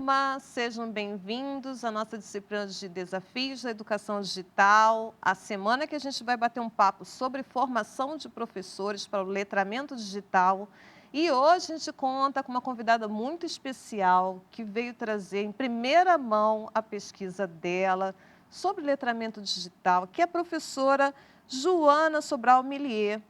turma, sejam bem-vindos à nossa disciplina de Desafios da Educação Digital. A semana que a gente vai bater um papo sobre formação de professores para o letramento digital. E hoje a gente conta com uma convidada muito especial que veio trazer em primeira mão a pesquisa dela sobre letramento digital, que é a professora Joana Sobral Millier.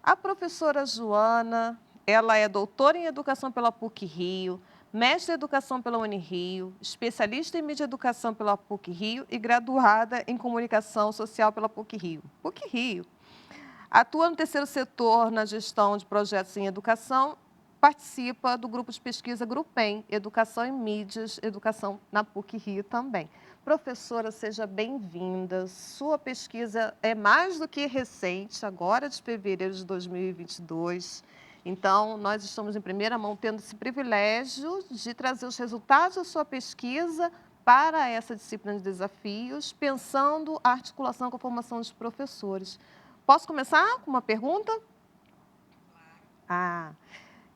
A professora Joana, ela é doutora em Educação pela PUC-Rio, mestre em Educação pela Unirio, especialista em Mídia e Educação pela PUC-Rio e graduada em Comunicação Social pela PUC-Rio. PUC-Rio. Atua no terceiro setor na gestão de projetos em educação, participa do grupo de pesquisa Grupem, Educação em Mídias, Educação na PUC-Rio também. Professora, seja bem-vinda. Sua pesquisa é mais do que recente, agora de fevereiro de 2022. Então, nós estamos em primeira mão tendo esse privilégio de trazer os resultados da sua pesquisa para essa disciplina de desafios, pensando a articulação com a formação dos professores. Posso começar com uma pergunta? Ah,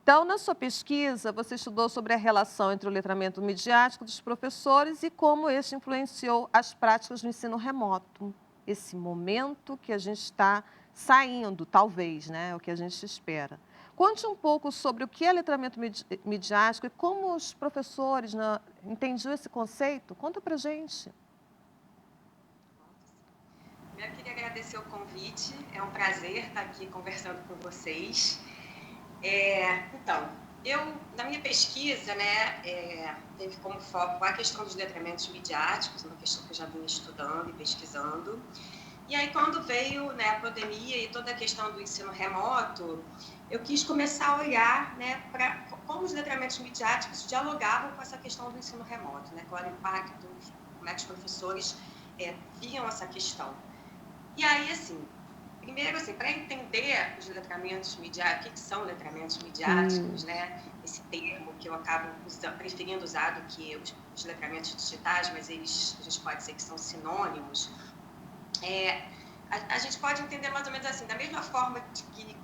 então, na sua pesquisa, você estudou sobre a relação entre o letramento midiático dos professores e como este influenciou as práticas do ensino remoto. Esse momento que a gente está saindo, talvez, né? É o que a gente espera. Conte um pouco sobre o que é letramento midiático e como os professores, né, entendiam esse conceito. Conta pra gente. Eu queria agradecer o convite, é um prazer estar aqui conversando com vocês. Então, na minha pesquisa, teve como foco a questão dos letramentos midiáticos, uma questão que eu já vinha estudando e pesquisando. E aí, quando veio, né, a pandemia e toda a questão do ensino remoto, eu quis começar a olhar, né, para como os letramentos midiáticos dialogavam com essa questão do ensino remoto, né, qual era o impacto, como é que os professores viam essa questão. E aí, assim, primeiro, assim, para entender os letramentos midiáticos, o que são letramentos midiáticos, né? Esse termo que eu acabo preferindo usar do que os letramentos digitais, mas a gente pode dizer que são sinônimos. A gente pode entender mais ou menos assim, da mesma forma de que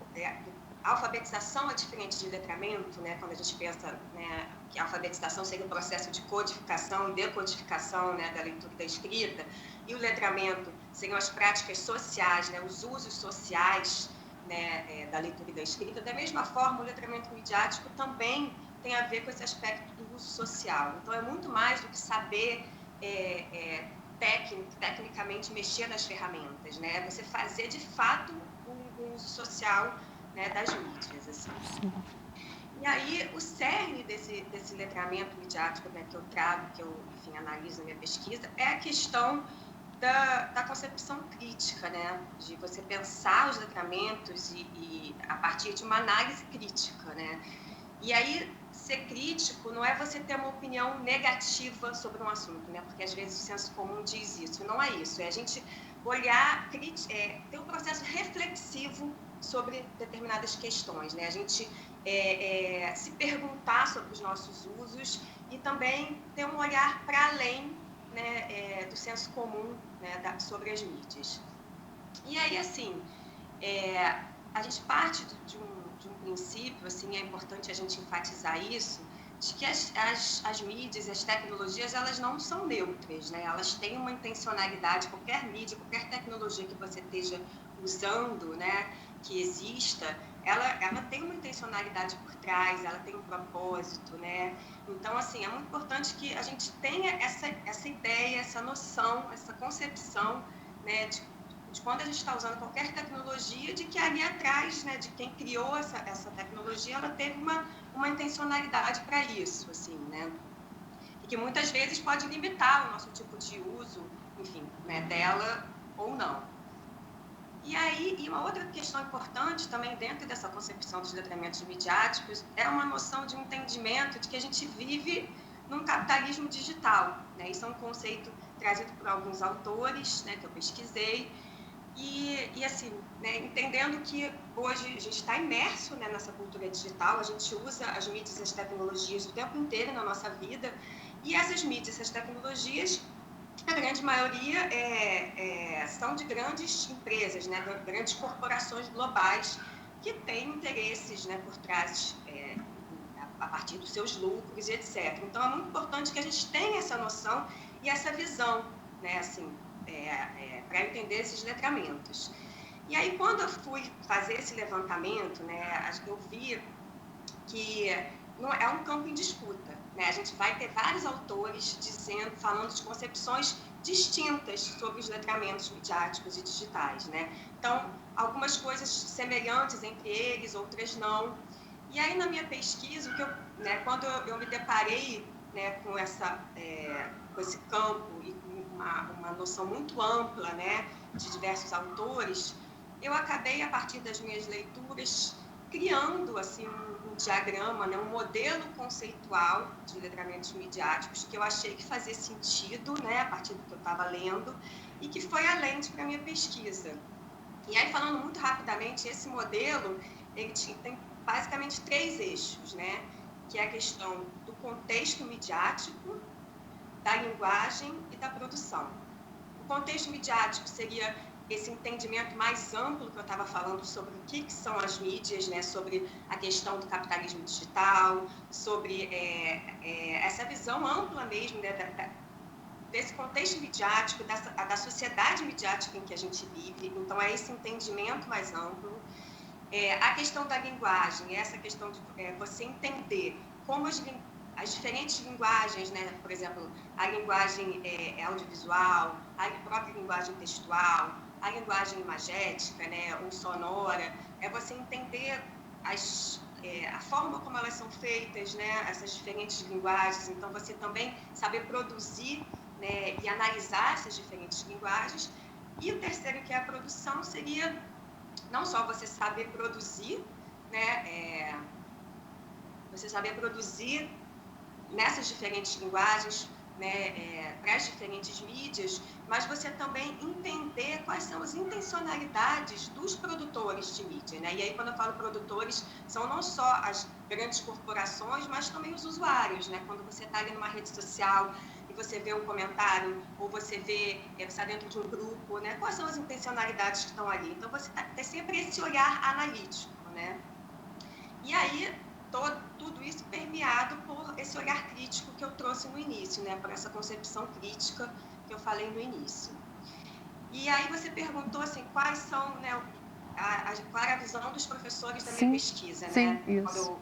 a alfabetização é diferente de letramento, né? Quando a gente pensa, né, que a alfabetização seria um processo de codificação e decodificação, né, da leitura e da escrita, e o letramento seriam as práticas sociais, né, os usos sociais, né, da leitura e da escrita. Da mesma forma, o letramento midiático também tem a ver com esse aspecto do uso social. Então, é muito mais do que saber tecnicamente mexer nas ferramentas, né? Você fazer de fato um uso social, né, das mídias, assim. E aí o cerne desse letramento midiático, né, que eu trago, que eu, enfim, analiso na minha pesquisa, é a questão da concepção crítica, né, de você pensar os letramentos e a partir de uma análise crítica, né. E aí, ser crítico não é você ter uma opinião negativa sobre um assunto, né? Porque às vezes o senso comum diz isso. Não é isso. É a gente olhar, ter um processo reflexivo sobre determinadas questões, né? A gente se perguntar sobre os nossos usos e também ter um olhar para além, né, do senso comum, né, sobre as mídias. E aí, assim, a gente parte de um princípio, assim, é importante a gente enfatizar isso, de que as mídias, as tecnologias, elas não são neutras, né? Elas têm uma intencionalidade, qualquer mídia, qualquer tecnologia que você esteja usando, né, que exista, ela tem uma intencionalidade por trás, ela tem um propósito, né? Então, assim, é muito importante que a gente tenha essa ideia, essa noção, essa concepção, né, de quando a gente está usando qualquer tecnologia, de que ali atrás, né, de quem criou essa tecnologia, ela teve uma intencionalidade para isso, assim, né? E que muitas vezes pode limitar o nosso tipo de uso, enfim, né, dela ou não. E aí, uma outra questão importante também dentro dessa concepção dos letramentos midiáticos é uma noção de um entendimento de que a gente vive num capitalismo digital, né? Isso é um conceito trazido por alguns autores, né, que eu pesquisei, e assim, né, entendendo que hoje a gente está imerso, né, nessa cultura digital, a gente usa as mídias e as tecnologias o tempo inteiro na nossa vida, e essas mídias, essas tecnologias, a grande maioria são de grandes empresas, né, grandes corporações globais que têm interesses, né, por trás, a partir dos seus lucros e etc. Então, é muito importante que a gente tenha essa noção e essa visão, né, assim, para entender esses letramentos. E aí, quando eu fui fazer esse levantamento, né, eu vi que não é um campo em disputa, né? A gente vai ter vários autores falando de concepções distintas sobre os letramentos midiáticos e digitais, né? Então, algumas coisas semelhantes entre eles, outras não. E aí, na minha pesquisa, quando eu me deparei, né, com esse campo e com uma noção muito ampla, né, de diversos autores, eu acabei, a partir das minhas leituras, criando assim um diagrama, né, um modelo conceitual de letramentos midiáticos que eu achei que fazia sentido, né, a partir do que eu estava lendo, e que foi a lente para a minha pesquisa. E aí, falando muito rapidamente, esse modelo ele tem basicamente 3 eixos, né, que é a questão do contexto midiático, da linguagem e da produção. O contexto midiático seria esse entendimento mais amplo que eu estava falando sobre o que são as mídias, né, sobre a questão do capitalismo digital, sobre essa visão ampla mesmo, né, desse contexto midiático, da sociedade midiática em que a gente vive. Então, é esse entendimento mais amplo. A questão da linguagem, essa questão de você entender como as diferentes linguagens, né, por exemplo, a linguagem audiovisual, a própria linguagem textual, a linguagem imagética, né, ou sonora, é você entender a forma como elas são feitas, né, essas diferentes linguagens. Então, você também saber produzir, né, e analisar essas diferentes linguagens. E o terceiro, que é a produção, seria não só você saber produzir, né, você saber produzir nessas diferentes linguagens, né, para as diferentes mídias, mas você também entender quais são as intencionalidades dos produtores de mídia, né? E aí, quando eu falo produtores, são não só as grandes corporações, mas também os usuários, né? Quando você está ali numa rede social e você vê um comentário, ou você está dentro de um grupo, né? Quais são as intencionalidades que estão ali? Então, você tem sempre esse olhar analítico, né? E aí, tudo isso permeado por esse olhar crítico que eu trouxe no início, né? Por essa concepção crítica que eu falei no início. E aí você perguntou assim, quais são, né, qual era a visão dos professores da minha pesquisa, sim, né? Isso.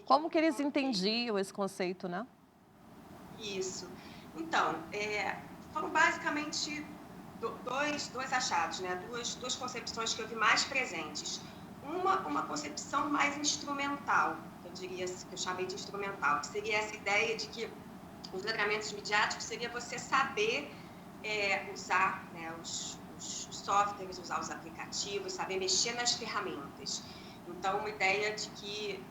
Como que eles entendiam esse conceito, né? Isso. Então, foram basicamente dois achados, né? Duas concepções que eu vi mais presentes. Uma concepção mais instrumental, eu diria, que eu chamei de instrumental, que seria essa ideia de que os letramentos midiáticos seria você saber usar, né, os softwares, usar os aplicativos, saber mexer nas ferramentas. Então, uma ideia de que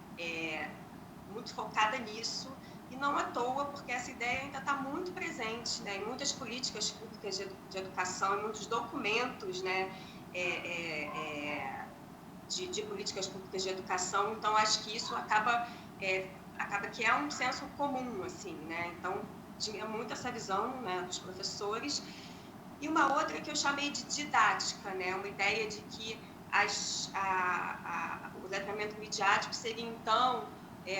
muito focada nisso, e não à toa, porque essa ideia ainda está muito presente, né, em muitas políticas públicas de educação, em muitos documentos, né, de políticas públicas de educação. Então, acho que isso acaba que é um senso comum, assim, né? Então, tinha muito essa visão, né, dos professores. E uma outra que eu chamei de didática, né? Uma ideia de que o letramento midiático seria, então,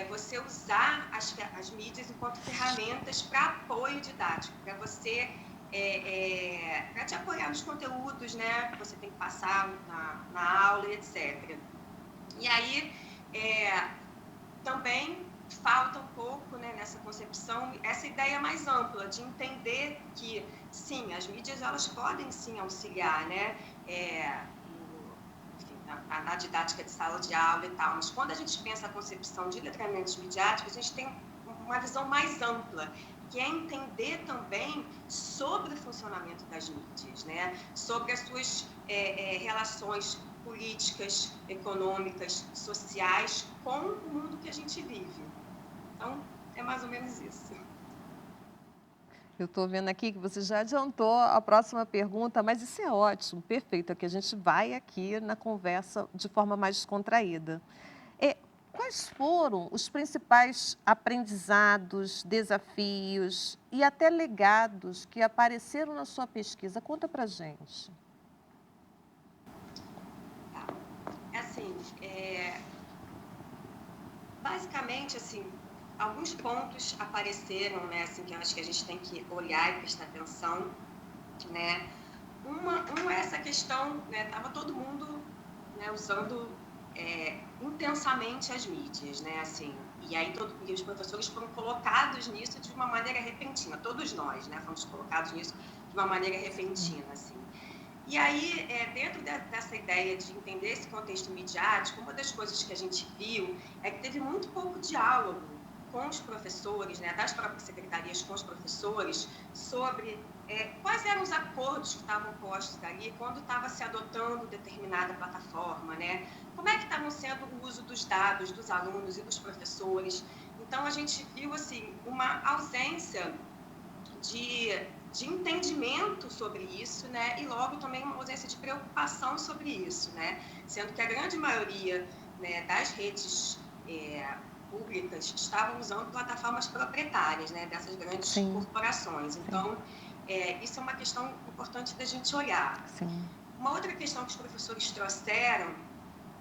você usar as mídias enquanto ferramentas para apoio didático, para você para te apoiar nos conteúdos, né, que você tem que passar na aula, etc. E aí, também falta um pouco, né, nessa concepção, essa ideia mais ampla de entender que, sim, as mídias elas podem, sim, auxiliar, né, na didática de sala de aula e tal, mas quando a gente pensa a concepção de letramentos midiáticos, a gente tem uma visão mais ampla, que é entender também sobre o funcionamento das mídias, né? Sobre as suas relações políticas, econômicas, sociais com o mundo que a gente vive. Então, é mais ou menos isso. Eu estou vendo aqui que você já adiantou a próxima pergunta, mas isso é ótimo, perfeito, é que a gente vai aqui na conversa de forma mais descontraída. Quais foram os principais aprendizados, desafios e até legados que apareceram na sua pesquisa? Conta pra gente. Assim, basicamente, assim, alguns pontos apareceram, né, assim, que eu acho que a gente tem que olhar e prestar atenção, né? Uma é essa questão, né, estava todo mundo, né, usando intensamente as mídias, né, assim, e aí e os professores foram colocados nisso de uma maneira repentina, todos nós, né, fomos colocados nisso de uma maneira repentina, assim. E aí, dentro dessa ideia de entender esse contexto midiático, uma das coisas que a gente viu é que teve muito pouco diálogo com os professores, né, das próprias secretarias com os professores, sobre quais eram os acordos que estavam postos ali quando estava se adotando determinada plataforma, né? Como é que estavam sendo o uso dos dados dos alunos e dos professores. Então, a gente viu, assim, uma ausência de entendimento sobre isso, né? E logo também uma ausência de preocupação sobre isso, né? Sendo que a grande maioria, né, das redes públicas estavam usando plataformas proprietárias, né, dessas grandes Sim. corporações. Então, isso é uma questão importante da gente olhar. Sim. Uma outra questão que os professores trouxeram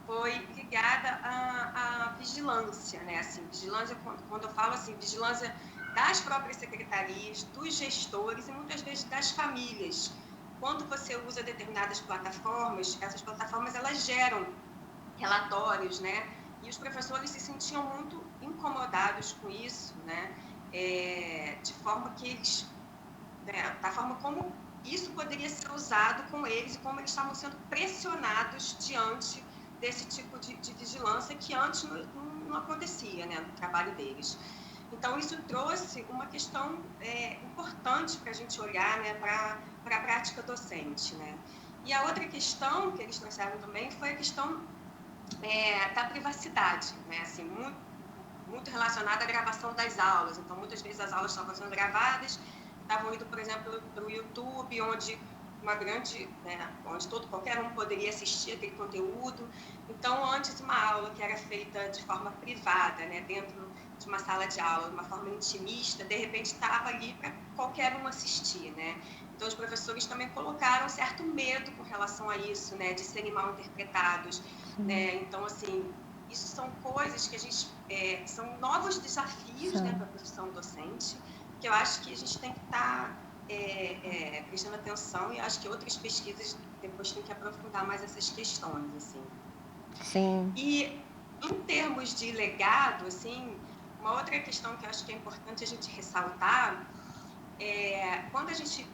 foi ligada à vigilância, né? Assim, vigilância, quando eu falo assim, vigilância das próprias secretarias, dos gestores e muitas vezes das famílias. Quando você usa determinadas plataformas, essas plataformas elas geram relatórios, né? E os professores se sentiam muito incomodados com isso, né? De forma que eles, né, da forma como isso poderia ser usado com eles e como eles estavam sendo pressionados diante desse tipo de vigilância que antes não acontecia, né, no trabalho deles. Então, isso trouxe uma questão importante para a gente olhar, né, para a prática docente, né? E a outra questão que eles trouxeram também foi a questão da privacidade, né? Assim, muito relacionada à gravação das aulas. Então, muitas vezes as aulas estavam sendo gravadas, estavam indo, por exemplo, para o YouTube, onde onde qualquer um poderia assistir aquele conteúdo. Então, antes uma aula que era feita de forma privada, né, dentro de uma sala de aula, de uma forma intimista, de repente estava ali para qualquer um assistir, né? Então, os professores também colocaram certo medo com relação a isso, né, de serem mal interpretados, né? Então, assim, isso são coisas que a gente são novos desafios, né, para a profissão docente, que eu acho que a gente tem que estar prestando atenção, e acho que outras pesquisas depois têm que aprofundar mais essas questões, assim. Sim. E em termos de legado, assim, uma outra questão que eu acho que é importante a gente ressaltar quando a gente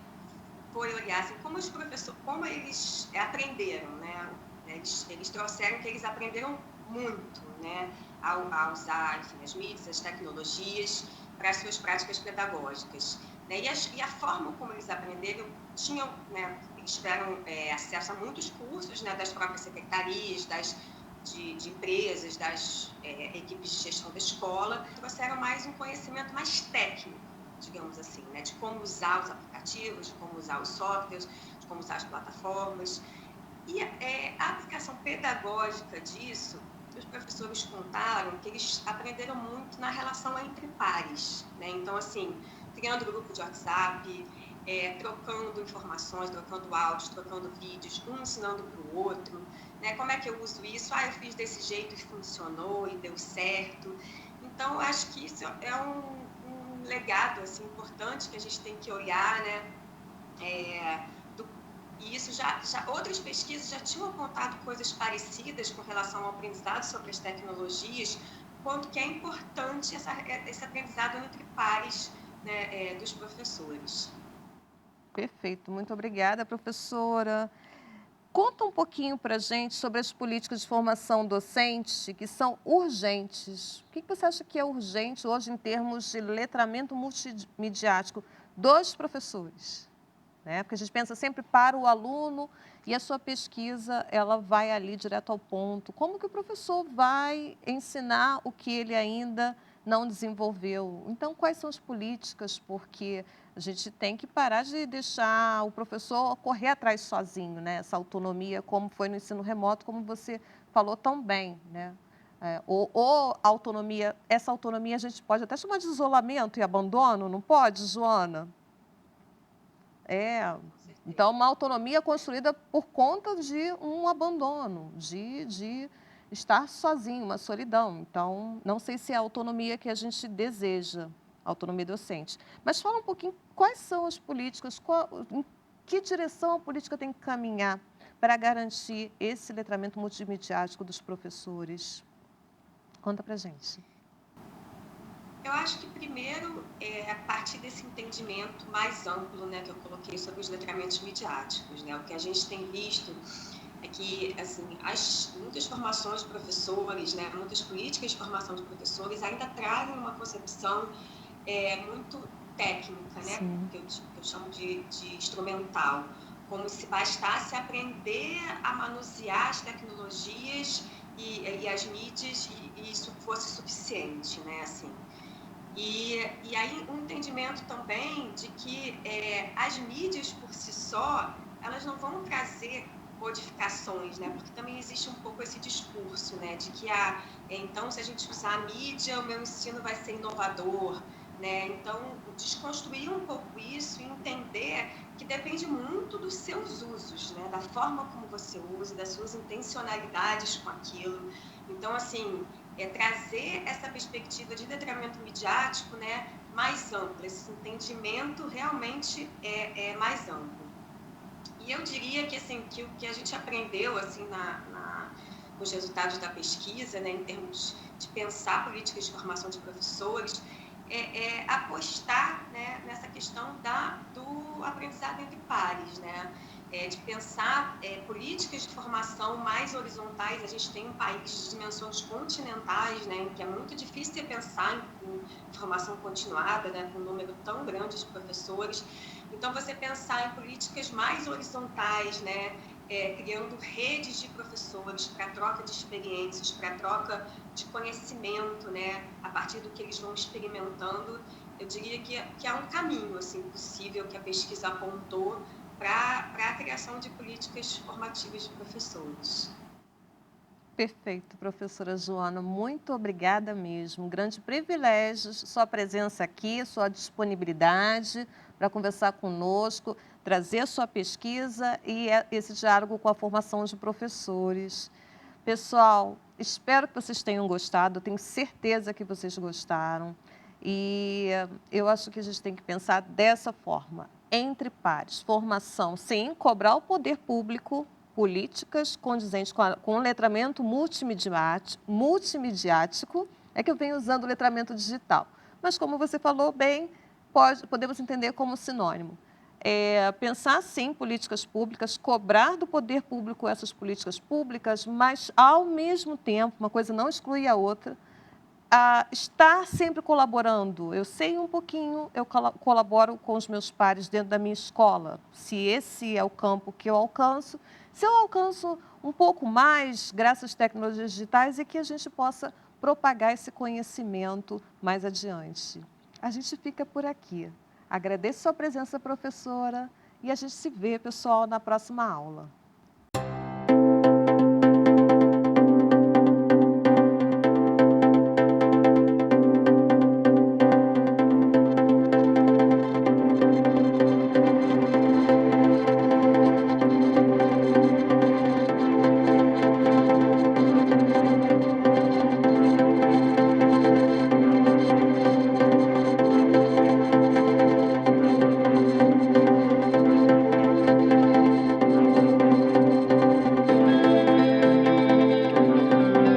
foi olhar assim, como os professores, como eles aprenderam, né? Eles trouxeram que eles aprenderam muito, né? A usar, enfim, as mídias, as tecnologias para as suas práticas pedagógicas, né? E a forma como eles aprenderam né? Eles tiveram acesso a muitos cursos, né? Das próprias secretarias, de empresas, das equipes de gestão da escola, trouxeram mais um conhecimento mais técnico, digamos assim, né, de como usar os aplicativos, de como usar os softwares, de como usar as plataformas. E a aplicação pedagógica disso, os professores contaram que eles aprenderam muito na relação entre pares, né? Então, assim, criando grupo de WhatsApp, trocando informações, trocando áudios, trocando vídeos, um ensinando para o outro, né? Como é que eu uso isso? Eu fiz desse jeito e funcionou e deu certo. Então, eu acho que isso é um legado assim, importante que a gente tem que olhar, né? E isso outras pesquisas já tinham apontado coisas parecidas com relação ao aprendizado sobre as tecnologias, quanto que é importante esse aprendizado entre pares, né, dos professores. Perfeito, muito obrigada, professora. Conta um pouquinho para a gente sobre as políticas de formação docente que são urgentes. O que você acha que é urgente hoje em termos de letramento multimediático dos professores? Né? Porque a gente pensa sempre para o aluno e a sua pesquisa ela vai ali direto ao ponto. Como que o professor vai ensinar o que ele ainda não desenvolveu? Então, quais são as políticas? Porque a gente tem que parar de deixar o professor correr atrás sozinho, né? Essa autonomia, como foi no ensino remoto, como você falou tão bem, né? Ou autonomia, essa autonomia a gente pode até chamar de isolamento e abandono, não pode, Joana? Então, uma autonomia construída por conta de um abandono, de estar sozinho, uma solidão. Então, não sei se é a autonomia que a gente deseja, a autonomia docente. Mas fala um pouquinho quais são as políticas, em que direção a política tem que caminhar para garantir esse letramento multimediático dos professores. Conta para gente. Eu acho que primeiro é a partir desse entendimento mais amplo, né, que eu coloquei sobre os letramentos midiáticos, né? O que a gente tem visto é que, assim, muitas formações de professores, né, muitas políticas de formação de professores ainda trazem uma concepção muito técnica, né, que eu chamo de instrumental, como se bastasse aprender a manusear as tecnologias e as mídias e isso fosse suficiente, né, assim. E aí um entendimento também de que as mídias por si só, elas não vão trazer modificações, né? Porque também existe um pouco esse discurso, né? De que, então, se a gente usar a mídia, o meu ensino vai ser inovador, né? Então, desconstruir um pouco isso e entender que depende muito dos seus usos, né? Da forma como você usa, das suas intencionalidades com aquilo. Então, assim, trazer essa perspectiva de letramento midiático, né, mais ampla, esse entendimento realmente é mais amplo. E eu diria que, assim, que o que a gente aprendeu assim, nos resultados da pesquisa, né, em termos de pensar políticas de formação de professores, apostar, né, nessa questão do aprendizado entre pares, né? De pensar políticas de formação mais horizontais. A gente tem um país de dimensões continentais, né, em que é muito difícil pensar em formação continuada, né, com um número tão grande de professores. Então, você pensar em políticas mais horizontais, né, criando redes de professores para troca de experiências, para troca de conhecimento, né, a partir do que eles vão experimentando, eu diria que é um caminho assim, possível que a pesquisa apontou para a criação de políticas formativas de professores. Perfeito, professora Joana, muito obrigada mesmo. Um grande privilégio sua presença aqui, sua disponibilidade para conversar conosco, trazer a sua pesquisa e esse diálogo com a formação de professores. Pessoal, espero que vocês tenham gostado, tenho certeza que vocês gostaram. E eu acho que a gente tem que pensar dessa forma, entre pares, formação, sem cobrar o poder público políticas condizentes com o letramento multimediático, é que eu venho usando o letramento digital. Mas, como você falou bem, podemos entender como sinônimo. Pensar, sim, políticas públicas, cobrar do poder público essas políticas públicas, mas, ao mesmo tempo, uma coisa não exclui a outra, estar sempre colaborando. Eu sei um pouquinho, eu colaboro com os meus pares dentro da minha escola, se esse é o campo que eu alcanço. Se eu alcanço um pouco mais, graças às tecnologias digitais, é que a gente possa propagar esse conhecimento mais adiante. A gente fica por aqui. Agradeço a sua presença, professora, e a gente se vê, pessoal, na próxima aula.